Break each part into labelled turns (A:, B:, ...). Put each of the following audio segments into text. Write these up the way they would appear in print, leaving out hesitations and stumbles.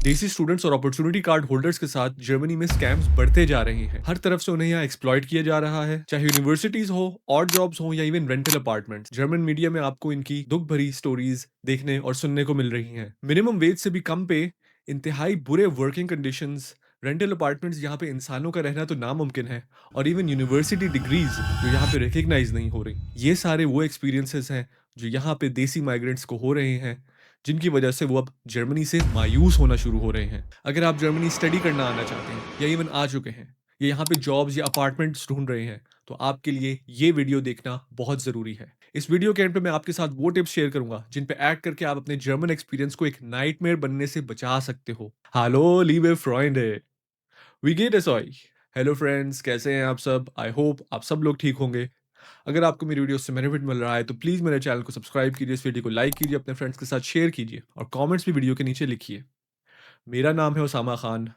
A: देसी स्टूडेंट्स और opportunity card holders के साथ जर्मनी में स्कैम्स बढ़ते जा रहे हैं। हर तरफ से उन्हें यहाँ एक्सप्लॉइट किया जा रहा है, चाहे यूनिवर्सिटीज हो, ऑड जॉब्स हो या even rental apartments. German media में आपको इनकी दुख भरी स्टोरीज देखने और सुनने को मिल रही हैं। मिनिमम वेज से भी कम पे, इंतहाई बुरे वर्किंग कंडीशंस, रेंटल अपार्टमेंट्स जहाँ पे इंसानों का रहना तो नामुमकिन है, और इवन यूनिवर्सिटी डिग्रीज जो यहाँ पे रिकग्नाइज नहीं हो रही। ये सारे वो एक्सपीरियंसेस हैं जो यहाँ पे देसी माइग्रेंट्स को हो रहे हैं, जिनकी वजह से वो अब जर्मनी से मायूस होना शुरू हो रहे हैं। अगर आप जर्मनी स्टडी करना आना चाहते हैं या इवन आ चुके हैं या यहाँ पे जॉब्स या अपार्टमेंट्स ढूंढ रहे हैं, तो आपके लिए ये वीडियो देखना बहुत ज़रूरी है। इस वीडियो के एंड पे मैं आपके साथ वो टिप्स शेयर करूंगा जिन पे एक्ट करके आप अपने जर्मन एक्सपीरियंस को एक नाइटमेयर बनने से बचा सकते हो। हालो लीबे फ्रॉइंडे, वी गेट एस ऑय। हेलो फ्रेंड्स, कैसे हैं आप सब? आई होप आप सब लोग ठीक होंगे। अगर आपको मेरी वीडियो से बेनिफिट मिल रहा है तो प्लीज़ मेरे चैनल को सब्सक्राइब कीजिए, इस वीडियो को लाइक कीजिए, अपने फ्रेंड्स के साथ शेयर कीजिए और कमेंट्स भी वीडियो के नीचे लिखिए। मेरा नाम है उसामा खान।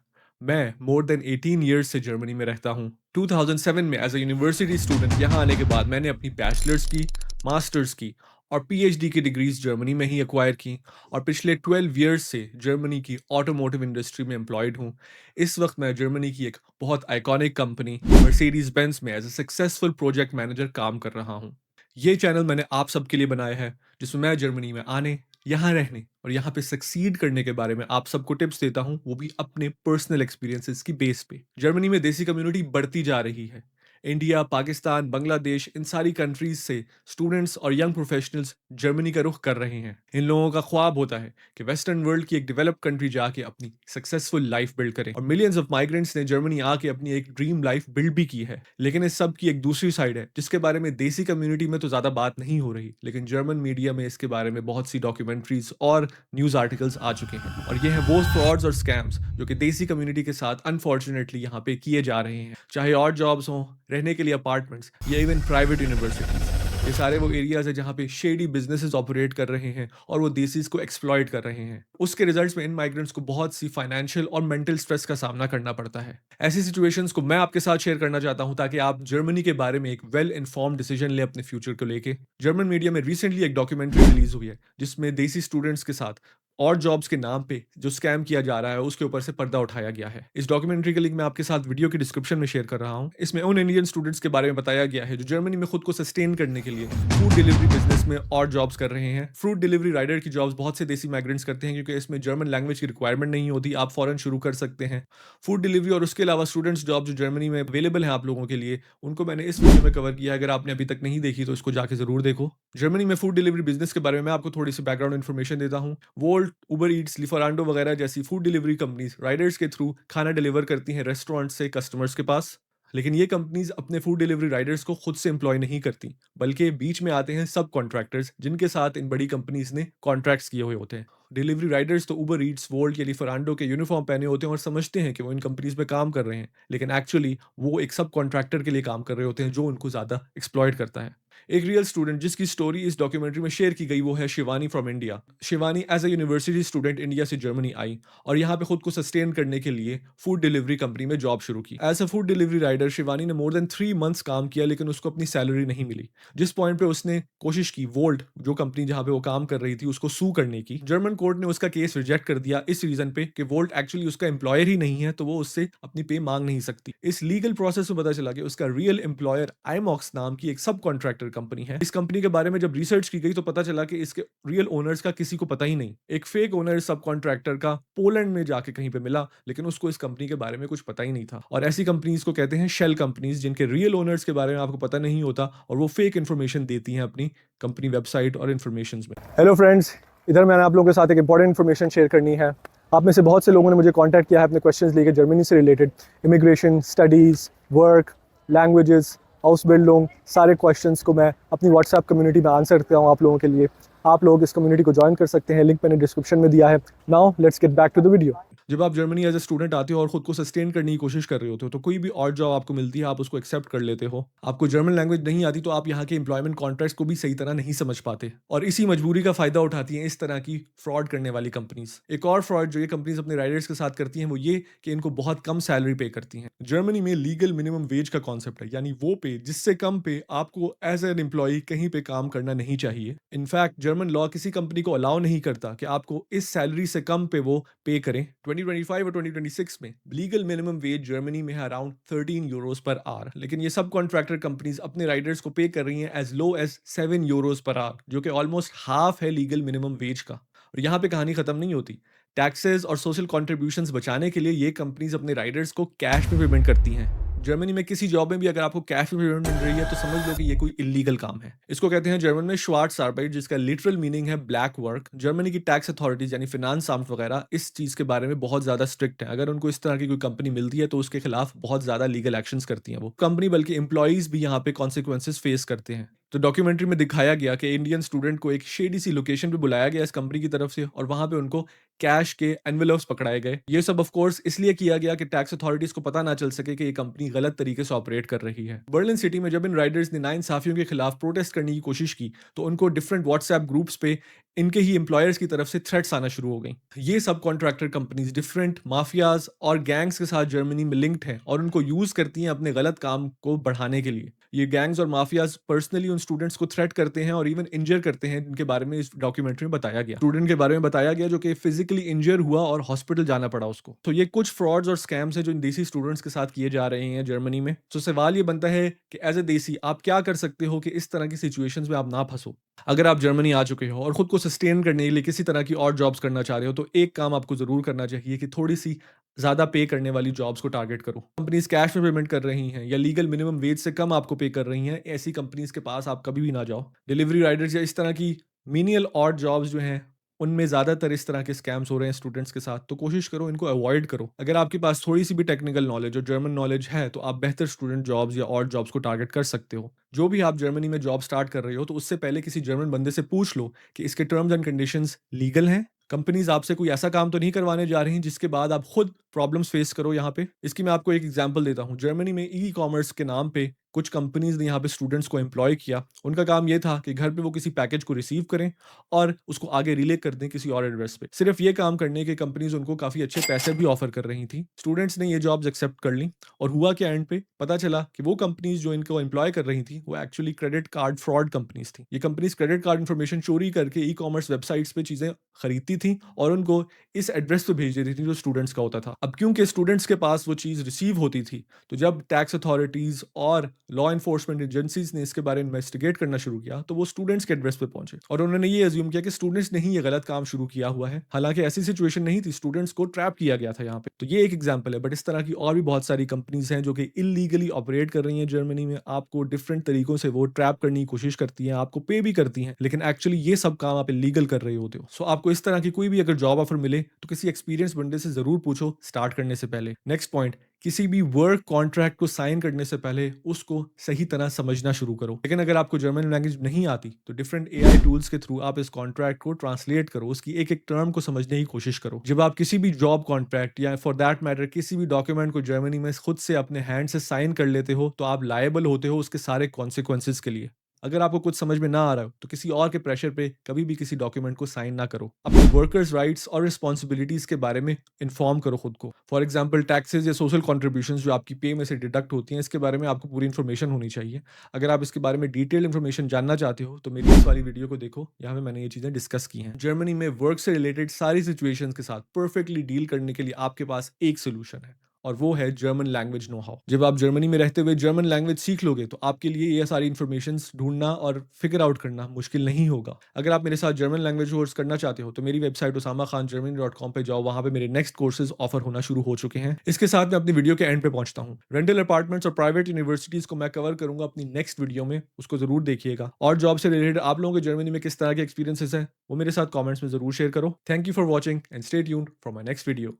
A: मैं मोर देन 18 ईयर्स से जर्मनी में रहता हूँ। 2007 में एज अ यूनिवर्सिटी स्टूडेंट यहाँ आने के बाद मैंने अपनी बैचलर्स की, मास्टर्स की और पीएचडी की डिग्रीज जर्मनी में ही एक्वायर की, और पिछले 12 ईयर्स से जर्मनी की ऑटोमोटिव इंडस्ट्री में एम्प्लॉयड हूँ। इस वक्त मैं जर्मनी की एक बहुत आइकॉनिक कंपनी मर्सिडीज बेंज में as a successful project manager काम कर रहा हूँ। ये चैनल मैंने आप सबके लिए बनाया है, जिसमें मैं जर्मनी में आने, यहाँ रहने और यहाँ पे सक्सीड करने के बारे में आप सबको टिप्स देता हूँ, वो भी अपने पर्सनल एक्सपीरियंसेस की बेस पे। जर्मनी में देसी कम्युनिटी बढ़ती जा रही है। इंडिया, पाकिस्तान, बांग्लादेश, इन सारी कंट्रीज से स्टूडेंट्स और यंग प्रोफेशनल्स जर्मनी का रुख कर रहे हैं। इन लोगों का ख्वाब होता है कि वेस्टर्न वर्ल्ड की एक डेवलप्ड कंट्री जाके अपनी सक्सेसफुल लाइफ बिल्ड करें, और मिलियंस ऑफ माइग्रेंट्स ने जर्मनी आके अपनी एक ड्रीम लाइफ बिल्ड भी की है। लेकिन इस सब की एक दूसरी साइड है, जिसके बारे में देसी कम्युनिटी में तो ज्यादा बात नहीं हो रही, लेकिन जर्मन मीडिया में इसके बारे में बहुत सी डॉक्यूमेंट्रीज और न्यूज आर्टिकल्स आ चुके हैं। और ये हैं वो फ्रॉड्स और स्कैम्स जो कि देसी कम्युनिटी के साथ अनफॉर्चुनेटली यहाँ पे किए जा रहे हैं, चाहे और जॉब्स हों, रहने के लिए अपार्टमेंट्स या इवन प्राइवेट यूनिवर्सिटीज। ये सारे वो एरियाज है जहाँ पे शेडी बिजनेसेस ऑपरेट कर रहे हैं और वो देसीज को एक्सप्लॉइट कर रहे हैं। उसके रिजल्ट्स में इन माइग्रेंट्स को बहुत सी फाइनेंशियल और मेंटल स्ट्रेस का सामना करना पड़ता है। ऐसी सिचुएशंस को मैं आपके साथ शेयर करना चाहता हूं ताकि आप जर्मनी के बारे में एक वेल इन्फॉर्म्ड डिसीजन ले अपने फ्यूचर को लेके। जर्मन मीडिया में रिसेंटली एक डॉक्यूमेंट्री रिलीज हुई है जिसमें देसी स्टूडेंट्स के साथ और जॉब्स के नाम पे जो स्कैम किया जा रहा है उसके ऊपर से पर्दा उठाया गया है। इस डॉक्यूमेंट्री का लिंक मैं आपके साथ वीडियो की डिस्क्रिप्शन में शेयर कर रहा हूँ। इसमें उन इंडियन स्टूडेंट्स के बारे में बताया गया है जो जर्मनी में खुद को सस्टेन करने के लिए फूड डिलीवरी बिजनेस में और जॉब्स कर रहे हैं। फ्रूट डिलीवरी राइडर की जॉब्स बहुत से देसी माइग्रेंट्स करते हैं क्योंकि इसमें जर्मन लैंग्वेज की रिक्वायरमेंट नहीं होती, आप फॉरन शुरू कर सकते हैं। फूड डिलीवरी और उसके अलावा स्टूडेंट्स जॉब जो जर्मनी में अवेलेबल है आप लोगों के लिए, उनको मैंने इस वीडियो में कवर किया है। अगर आपने अभी तक नहीं देखी तो इसको जाके जरूर देखो। जर्मनी में फूड डिलीवरी बिजनेस के बारे में मैं आपको थोड़ी सी बैकग्राउंड इन्फॉर्मेशन देता हूँ। वोल्ट, उबर ईट्स, लिफरांडो वगैरह जैसी फूड डिलीवरी कंपनीज राइडर्स के थ्रू खाना डिलीवर करती हैं रेस्टोरेंट से कस्टमर्स के पास। लेकिन ये कंपनीज अपने फूड डिलीवरी राइडर्स को खुद से एम्प्लॉय नहीं करती, बल्कि बीच में आते हैं सब कॉन्ट्रैक्टर्स जिनके साथ इन बड़ी कंपनीज ने कॉन्ट्रैक्ट्स किए हुए होते हैं। डिलीवरी राइडर्स तो उबर ईट्स, वोल्ट या लिफरांडो के यूनिफॉर्म पहने होते हैं और समझते हैं कि वो इन कंपनीज में काम कर रहे हैं, लेकिन एक्चुअली वो एक सब कॉन्ट्रैक्टर के लिए काम कर रहे होते हैं जो उनको ज़्यादा एक्सप्लॉयट करता है। एक रियल स्टूडेंट जिसकी स्टोरी इस डॉक्यूमेंट्री में शेयर की गई वो है Shivani from India. Shivani as a university student India से जर्मनी आई और यहाँ पे खुद को सस्टेन करने के लिए फूड डिलीवरी कंपनी में जॉब शुरू की। As a food delivery rider Shivani ने मोर देन 3 मंथ्स काम किया, लेकिन उसको अपनी सैलरी नहीं मिली। जिस पॉइंट पे उसने कोशिश की वोल्ट, जो कंपनी जहाँ पे वो काम कर रही थी, उसको सू करने की। जर्मन कोर्ट ने उसका केस रिजेक्ट कर दिया इस रीजन पे कि वोल्ट एक्चुअली उसका एम्प्लॉयर ही नहीं है, तो वो उससे अपनी पे मांग नहीं सकती। इस लीगल प्रोसेस में पता चला कि उसका रियल एम्प्लॉयर आईमॉक्स नाम की एक सब कॉन्ट्रैक्टर कंपनी है। इस कंपनी के बारे में जब रिसर्च की गई तो पता चला कि इसके रियल ओनर्स का किसी को पता ही नहीं। एक फेक ओनर सब कॉन्ट्रैक्टर का पोलैंड में जाके कहीं पे मिला, लेकिन उसको इस कंपनी के बारे में कुछ पता ही नहीं था। और ऐसी कंपनीज को कहते हैं शेल कंपनीज, जिनके रियल ओनर्स के बारे में आपको पता नहीं होता और वो फेक इन्फॉर्मेशन देती हैं अपनी कंपनी वेबसाइट और इन्फॉर्मेशन में। हेलो फ्रेंड्स, इधर मैंने आप लोगों के साथ एक इंपॉर्टेंट इन्फॉर्मेशन शेयर करनी है। आप में से बहुत से लोगों ने मुझे कांटेक्ट किया है अपने क्वेश्चंस लेके जर्मनी से related, immigration, studies, work, languages, house build loan, सारे क्वेश्चंस को मैं अपनी व्हाट्सएप कम्युनिटी में आंसर करता हूँ आप लोगों के लिए। आप लोग इस कम्युनिटी को ज्वाइन कर सकते हैं, लिंक मैंने डिस्क्रिप्शन में दिया है। Now let's get back to the video. जब आप जर्मनी एज ए स्टूडेंट आते हो और खुद को सस्टेन करने की कोशिश कर रहे होते हो, तो कोई भी और जॉब आपको मिलती है आप उसको एक्सेप्ट कर लेते हो। आपको जर्मन लैंग्वेज नहीं आती तो आप यहाँ के एम्प्लॉयमेंट कॉन्ट्रैक्ट्स को भी सही तरह नहीं समझ पाते, और इसी मजबूरी का फायदा उठाती हैं इस तरह की फ्रॉड करने वाली कंपनीज। एक और फ्रॉड जो ये कंपनीज अपने राइडर्स के साथ करती हैं वो ये कि इनको बहुत कम सैलरी पे करती हैं। जर्मनी में लीगल मिनिमम वेज का कॉन्सेप्ट है, यानी वो पे जिससे कम पे आपको एज एन एम्प्लॉय कहीं पे काम करना नहीं चाहिए। इनफैक्ट जर्मन लॉ किसी कंपनी को अलाउ नहीं करता कि आपको इस सैलरी से कम पे वो पे करें। 2025 और 2026 में लीगल मिनिमम वेज जर्मनी में है अराउंड 13 यूरोस पर आवर, लेकिन ये सब कॉन्ट्रैक्टर कंपनीज अपने राइडर्स को पे कर रही हैं as low as 7 euros per hour, जो कि ऑलमोस्ट हाफ है लीगल मिनिमम वेज का। और यहाँ पे कहानी खत्म नहीं होती। टैक्सेस और सोशल कॉन्ट्रीब्यूशंस बचाने के लिए ये कंपनीज अपने राइडर्स को कैश में पेमेंट करती हैं। जर्मनी में किसी जॉब में भी अगर आपको कैश में पेमेंट मिल रही है तो समझ लो कि ये कोई इलीगल काम है। इसको कहते हैं जर्मन में श्वार्ट्स आर्बाइट, जिसका लिटरल मीनिंग है ब्लैक वर्क। जर्मनी की टैक्स अथॉरिटीज यानी फिनांस आर्म्स वगैरह इस चीज के बारे में बहुत ज्यादा स्ट्रिक्ट है। अगर उनको इस तरह की कोई कंपनी मिलती है तो उसके खिलाफ बहुत ज्यादा लीगल एक्शंस करती हैं वो कंपनी, बल्कि एम्प्लॉइज भी यहाँ पे कॉन्सिक्वेंसेस फेस करते हैं। तो डॉक्यूमेंट्री में दिखाया गया कि इंडियन स्टूडेंट को एक शेडी सी लोकेशन पे बुलाया गया इस कंपनी की तरफ से, और वहां पे उनको कैश के एनवेलप्स पकड़ाए गए। ये सब ऑफ कोर्स इसलिए किया गया कि टैक्स अथॉरिटीज को पता ना चल सके कि ये कंपनी गलत तरीके से ऑपरेट कर रही है। बर्लिन सिटी में जब इन राइडर्स ने नाइंसाफियों के खिलाफ प्रोटेस्ट करने की कोशिश की तो उनको डिफरेंट व्हाट्सएप ग्रुप्स पे इनके ही एम्प्लॉयर्स की तरफ से थ्रेट्स आना शुरू हो गई। ये सब कॉन्ट्रैक्टर कंपनीज डिफरेंट माफियाज और गैंग्स के साथ जर्मनी में लिंक्ड हैं और उनको यूज करती हैं अपने गलत काम को बढ़ाने के लिए। ये गैंग्स और माफियाज पर्सनली उन स्टूडेंट्स को थ्रेट करते हैं और इवन इंजर करते हैं, जिनके बारे में इस डॉक्यूमेंट्री में बताया गया। स्टूडेंट के बारे में बताया गया जो कि फिजिकली इंजर हुआ और हॉस्पिटल जाना पड़ा उसको। तो ये कुछ फ्रॉड्स और स्कैम्स हैं जो इन देसी स्टूडेंट्स के साथ किए जा रहे हैं जर्मनी में। तो सवाल ये बनता है कि एज ए देसी आप क्या कर सकते हो कि इस तरह की सिचुएशंस में आप ना फंसो। अगर आप जर्मनी आ चुके हो और खुद को सस्टेन करने के लिए किसी तरह की और जॉब्स करना चाह रहे हो तो एक काम आपको जरूर करना चाहिए कि थोड़ी सी ज्यादा पे करने वाली जॉब्स को टारगेट करो। कंपनीज कैश में पेमेंट कर रही हैं या लीगल मिनिमम वेज से कम आपको पे कर रही हैं, ऐसी कंपनीज के पास आप कभी भी ना जाओ। डिलीवरी राइडर्स या इस तरह की मीनियल और जॉब्स जो हैं उनमें ज़्यादातर इस तरह के स्कैम्स हो रहे हैं स्टूडेंट्स के साथ, तो कोशिश करो इनको अवॉइड करो। अगर आपके पास थोड़ी सी भी टेक्निकल नॉलेज और जर्मन नॉलेज है तो आप बेहतर स्टूडेंट जॉब्स या और जॉब्स को टारगेट कर सकते हो। जो भी आप जर्मनी में जॉब स्टार्ट कर रहे हो तो उससे पहले किसी जर्मन बंदे से पूछ लो कि इसके टर्म्स एंड कंडीशंस लीगल हैं। कंपनीज आपसे कोई ऐसा काम तो नहीं करवाने जा रही जिसके बाद आप खुद प्रॉब्लम्स फेस करो यहाँ पे। इसकी मैं आपको एक एग्जांपल देता हूँ। जर्मनी में ई कॉमर्स के नाम पे कुछ कंपनीज ने यहाँ पे स्टूडेंट्स को एम्प्लॉय किया। उनका काम ये था कि घर पे वो किसी पैकेज को रिसीव करें और उसको आगे रिले कर दें किसी और एड्रेस पे। सिर्फ ये काम करने के कंपनीज उनको काफी अच्छे पैसे भी ऑफर कर रही थी। स्टूडेंट्स ने ये जॉब्स एक्सेप्ट कर ली और हुआ क्या, एंड पे पता चला कि वो कंपनीज जो इनको एम्प्लॉय कर रही थी वो actually credit card fraud companies थी। ये कंपनीज क्रेडिट कार्ड इन्फॉर्मेशन चोरी करके ई कॉमर्स वेबसाइट्स पे चीजें खरीदती थी और उनको इस एड्रेस पे भेज देती थी जो स्टूडेंट्स का होता था। अब क्योंकि स्टूडेंट्स के पास वो चीज रिसीव होती थी तो जब टैक्स अथॉरिटीज और लॉ एनफोर्समेंट एजेंसीज ने इसके बारे में इन्वेस्टिगेट करना शुरू किया तो वो स्टूडेंट्स के एड्रेस पे पहुंचे और उन्होंने ये अज्यूम किया कि स्टूडेंट्स ने ही ये गलत काम शुरू किया हुआ है। हालांकि ऐसी सिचुएशन नहीं थी, स्टूडेंट्स को ट्रैप किया गया था यहाँ पे। तो ये एक एग्जांपल है, बट इस तरह की और भी बहुत सारी कंपनीज हैं जो कि इलीगली ऑपरेट कर रही हैं जर्मनी में। आपको डिफरेंट तरीकों से वो ट्रैप करने की कोशिश करती हैं, आपको पे भी करती हैं, लेकिन एक्चुअली ये सब काम आप इलीगल कर रहे होते हो। सो आपको इस तरह की कोई भी अगर जॉब ऑफर मिले तो किसी एक्सपीरियंस बंदे से जरूर पूछो स्टार्ट करने से पहले। नेक्स्ट पॉइंट, किसी भी वर्क कॉन्ट्रैक्ट को साइन करने से पहले उसको सही तरह समझना शुरू करो। लेकिन अगर आपको जर्मन लैंग्वेज नहीं आती तो डिफरेंट एआई टूल्स के थ्रू आप इस कॉन्ट्रैक्ट को ट्रांसलेट करो, उसकी एक एक टर्म को समझने की कोशिश करो। जब आप किसी भी जॉब कॉन्ट्रैक्ट या फॉर दैट मैटर किसी भी डॉक्यूमेंट को जर्मनी में खुद से अपने हैंड से साइन कर लेते हो तो आप लायबल होते हो उसके सारे कॉन्सिक्वेंसेज के लिए। अगर आपको कुछ समझ में ना आ रहा हो तो किसी और के प्रेशर पे कभी भी किसी डॉक्यूमेंट को साइन ना करो। अपने वर्कर्स राइट्स और रिस्पॉन्सिबिलिटीज के बारे में इन्फॉर्म करो खुद को। फॉर एग्जांपल टैक्सेस या सोशल कॉन्ट्रीब्यूशंस जो आपकी पे में से डिडक्ट होती हैं, इसके बारे में आपको पूरी इन्फॉर्मेशन होनी चाहिए। अगर आप इसके बारे में डिटेल इन्फॉर्मेशन जानना चाहते हो तो मेरी इस वाली वीडियो को देखो, यहाँ पे मैंने ये चीजें डिस्कस की हैं। जर्मनी में वर्क से रिलेटेड सारी सिचुएशंस के साथ परफेक्टली डील करने के लिए आपके पास एक सोल्यूशन है और वो है जर्मन लैंग्वेज नो हाउ। जब आप जर्मनी में रहते हुए जर्मन लैंग्वेज सीख लोगे तो आपके लिए ये सारी इन्फॉर्मेशंस ढूंढना और फिगर आउट करना मुश्किल नहीं होगा। अगर आप मेरे साथ जर्मन लैंग्वेज कोर्स करना चाहते हो तो मेरी वेबसाइट usamakhangermany.com पे जाओ, वहां पे मेरे नेक्स्ट कोर्सेज ऑफर होना शुरू हो चुके हैं। इसके साथ मैं अपनी वीडियो के एंड पे पहुंचता हूँ। रेंटल अपार्टमेंट्स और प्राइवेट यूनिवर्सिटीज को मैं कवर करूंगा अपनी नेक्स्ट वीडियो में, उसको जरूर देखिएगा। और जॉब से रिलेटेड आप लोगों के जर्मनी में किस तरह के एक्सपीरियंसेस हैं वो मेरे साथ कॉमेंट्स में जरूर शेयर करो। Thank you for watching and stay tuned for my next video.